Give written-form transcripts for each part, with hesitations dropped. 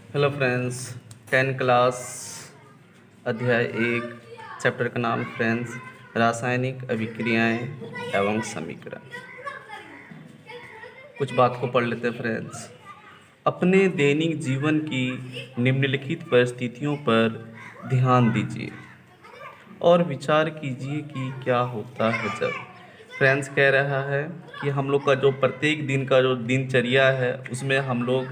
Hello friends, 10 class अध्याय 1 chapter का नाम फ्रेंड्स रासायनिक अभिक्रियाएं एवं समीकरण। कुछ बात को पढ़ लेते हैं फ्रेंड्स। अपने दैनिक जीवन की निम्नलिखित परिस्थितियों पर ध्यान दीजिए और विचार कीजिए कि क्या होता है जब फ्रेंड्स कह रहा है कि हम लोग का जो प्रत्येक दिन का जो दिनचर्या है उसमें हम लोग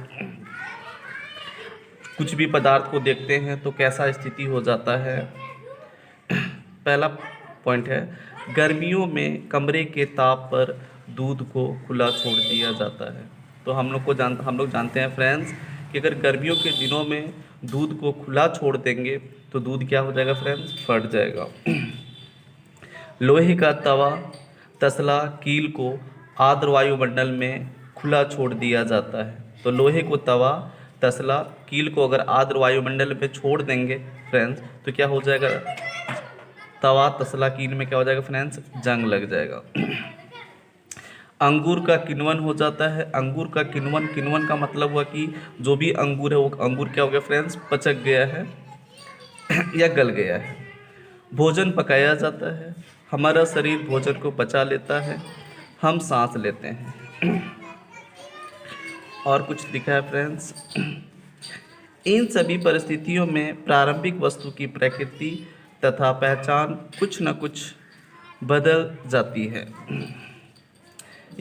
कुछ भी पदार्थ को देखते हैं तो कैसा स्थिति हो जाता है। पहला पॉइंट है, गर्मियों में कमरे के ताप पर दूध को खुला छोड़ दिया जाता है। तो हम लोग जानते हैं फ्रेंड्स कि अगर गर्मियों के दिनों में दूध को खुला छोड़ देंगे तो दूध क्या हो जाएगा फ्रेंड्स, फट जाएगा। लोहे का तवा, तसला, कील को आर्द्र वायुमंडल में खुला छोड़ दिया जाता है। तो लोहे को तवा, तसला, कील को अगर आर्द्र वायुमंडल में छोड़ देंगे फ्रेंड्स तो क्या हो जाएगा, तवा, तसला, कील में क्या हो जाएगा फ्रेंड्स, जंग लग जाएगा। अंगूर का किण्वन हो जाता है। अंगूर का किण्वन का मतलब हुआ कि जो भी अंगूर है वो अंगूर क्या हो गया फ्रेंड्स, पचक गया है या गल गया है। भोजन पकाया जाता है। हमारा शरीर भोजन को पचा लेता है। हम सांस लेते हैं। और कुछ लिखा है फ्रेंड्स, इन सभी परिस्थितियों में प्रारंभिक वस्तु की प्रकृति तथा पहचान कुछ न कुछ बदल जाती है।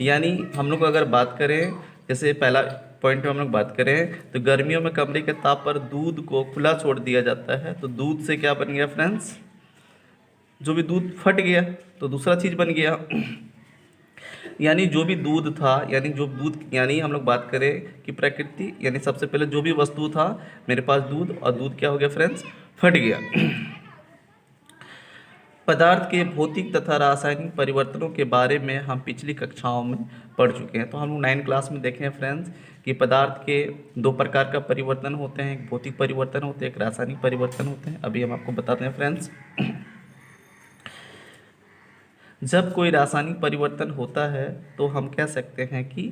यानी हम लोग अगर बात करें, जैसे पहला पॉइंट में हम लोग बात करें तो गर्मियों में कमरे के ताप पर दूध को खुला छोड़ दिया जाता है। तो दूध से क्या बन गया फ्रेंड्स, जो भी दूध फट गया तो दूसरा चीज़ बन गया। यानी जो भी दूध था, यानी हम लोग बात करें कि प्रकृति, यानी सबसे पहले जो भी वस्तु था मेरे पास दूध, और दूध क्या हो गया फ्रेंड्स, फट गया। पदार्थ के भौतिक तथा रासायनिक परिवर्तनों के बारे में हम पिछली कक्षाओं में पढ़ चुके हैं। तो हम लोग 9 क्लास में देखे हैं फ्रेंड्स कि पदार्थ के 2 प्रकार का परिवर्तन होते हैं, एक भौतिक परिवर्तन होते हैं, एक रासायनिक परिवर्तन होते हैं। अभी हम आपको बताते हैं फ्रेंड्स। जब कोई रासायनिक परिवर्तन होता है तो हम कह सकते हैं कि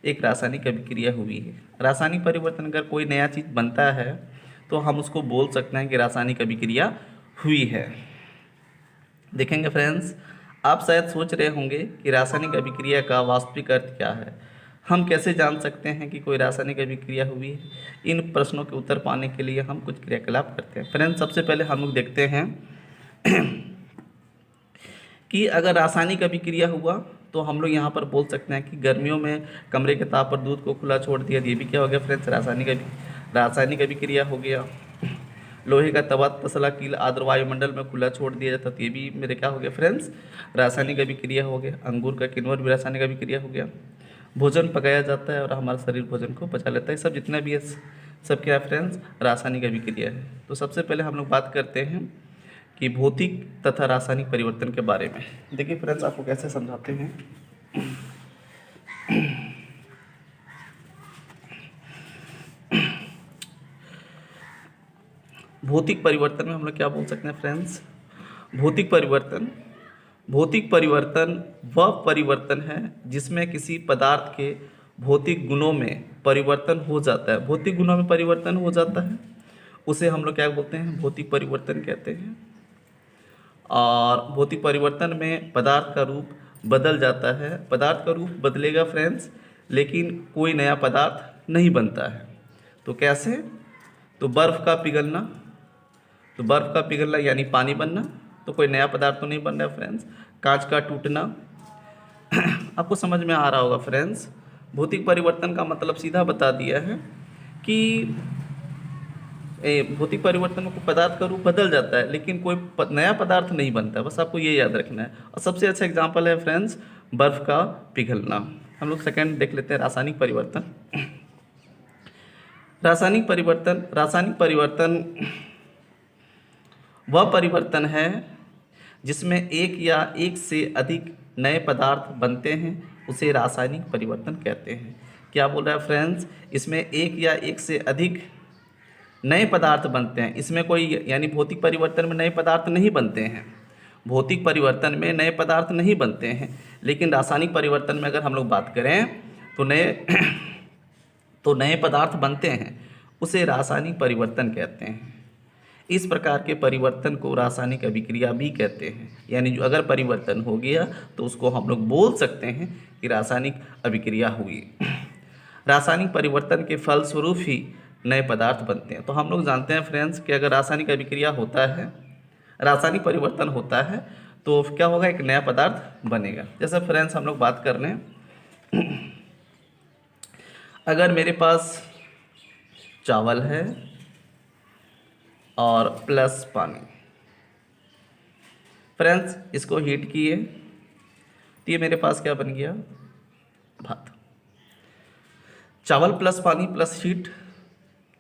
एक रासायनिक अभिक्रिया हुई है। रासायनिक परिवर्तन अगर कोई नया चीज़ बनता है तो हम उसको बोल सकते हैं कि रासायनिक अभिक्रिया हुई है। देखेंगे फ्रेंड्स, आप शायद सोच रहे होंगे कि रासायनिक अभिक्रिया का वास्तविक अर्थ क्या है। हम कैसे जान सकते हैं कि कोई रासायनिक अभिक्रिया हुई है। इन प्रश्नों के उत्तर पाने के लिए हम कुछ क्रियाकलाप करते हैं। फ्रेंड्स, सबसे पहले हम लोग देखते हैं कि अगर रासायनिक अभिक्रिया हुआ तो हम लोग यहाँ पर बोल सकते हैं कि गर्मियों में कमरे के ताप पर दूध को खुला छोड़ दिया, ये भी क्या हो गया फ्रेंड्स, रासायनिक अभिक्रिया हो गया। लोहे का तवा, तसला, कील आर्द्र वायुमंडल में खुला छोड़ दिया जाता तो ये भी मेरे क्या हो गया फ्रेंड्स, रासायनिक अभिक्रिया हो गया। अंगूर का किण्वन भी रासायनिक अभिक्रिया हो गया। भोजन पकाया जाता है और हमारा शरीर भोजन को पचा लेता है। सब जितना भी है सब क्या है फ्रेंड्स, रासायनिक अभिक्रिया है। तो सबसे पहले हम लोग बात करते हैं कि भौतिक तथा रासायनिक परिवर्तन के बारे में। देखिए फ्रेंड्स, आपको कैसे समझाते हैं। भौतिक परिवर्तन में हम लोग क्या बोल सकते हैं फ्रेंड्स, भौतिक परिवर्तन वह परिवर्तन है जिसमें किसी पदार्थ के भौतिक गुणों में परिवर्तन हो जाता है। भौतिक गुणों में परिवर्तन हो जाता है उसे हम लोग क्या बोलते हैं, भौतिक परिवर्तन कहते हैं। और भौतिक परिवर्तन में पदार्थ का रूप बदल जाता है। पदार्थ का रूप बदलेगा फ्रेंड्स, लेकिन कोई नया पदार्थ नहीं बनता है। तो कैसे, तो बर्फ़ का पिघलना यानी पानी बनना, तो कोई नया पदार्थ तो नहीं बन रहा है फ्रेंड्स। कांच का टूटना आपको समझ में आ रहा होगा फ्रेंड्स। भौतिक परिवर्तन का मतलब सीधा बता दिया है कि भौतिक परिवर्तन में पदार्थ का रूप बदल जाता है लेकिन कोई नया पदार्थ नहीं बनता। बस आपको ये याद रखना है। और सबसे अच्छा एग्जांपल है फ्रेंड्स बर्फ़ का पिघलना। हम लोग सेकंड देख लेते हैं, रासायनिक परिवर्तन। रासायनिक परिवर्तन वह परिवर्तन है जिसमें एक या एक से अधिक नए पदार्थ बनते हैं, उसे रासायनिक परिवर्तन कहते हैं। क्या बोल रहा है फ्रेंड्स, इसमें एक या एक से अधिक नए पदार्थ बनते हैं। इसमें कोई, यानी भौतिक परिवर्तन में नए पदार्थ नहीं बनते हैं। भौतिक परिवर्तन में नए पदार्थ नहीं बनते हैं, लेकिन रासायनिक परिवर्तन में अगर हम लोग बात करें तो नए पदार्थ बनते हैं। उसे रासायनिक परिवर्तन कहते हैं। इस प्रकार के परिवर्तन को रासायनिक अभिक्रिया भी कहते हैं। यानी जो अगर परिवर्तन हो गया तो उसको हम लोग बोल सकते हैं कि रासायनिक अभिक्रिया हुई। रासायनिक परिवर्तन के फलस्वरूप ही नए पदार्थ बनते हैं। तो हम लोग जानते हैं फ्रेंड्स कि अगर रासायनिक अभिक्रिया होता है, रासायनिक परिवर्तन होता है, तो क्या होगा, एक नया पदार्थ बनेगा। जैसे फ्रेंड्स हम लोग बात कर लें, अगर मेरे पास चावल है और प्लस पानी, फ्रेंड्स इसको हीट किए तो ये मेरे पास क्या बन गया, भात। चावल प्लस पानी प्लस हीट,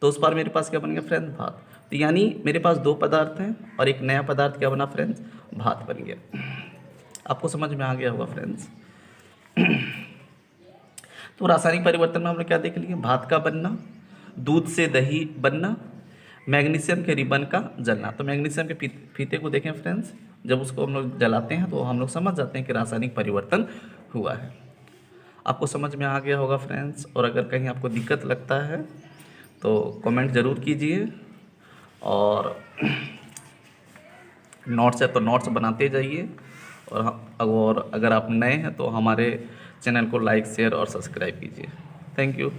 तो उस पर मेरे पास क्या बन गया फ्रेंड्स, भात। तो यानी मेरे पास दो पदार्थ हैं और एक नया पदार्थ क्या बना फ्रेंड्स, भात बन गया। आपको समझ में आ गया होगा फ्रेंड्स। तो रासायनिक परिवर्तन में हम लोग क्या देख लिए, भात का बनना, दूध से दही बनना, मैग्नीशियम के रिबन का जलना। तो मैग्नीशियम के फीते को देखें फ्रेंड्स, जब उसको हम लोग जलाते हैं तो हम लोग समझ जाते हैं कि रासायनिक परिवर्तन हुआ है। आपको समझ में आ गया होगा फ्रेंड्स। और अगर कहीं आपको दिक्कत लगता है तो कमेंट ज़रूर कीजिए, और नोट्स है तो नोट्स बनाते जाइए, और अगर आप नए हैं तो हमारे चैनल को लाइक, शेयर और सब्सक्राइब कीजिए। Thank you.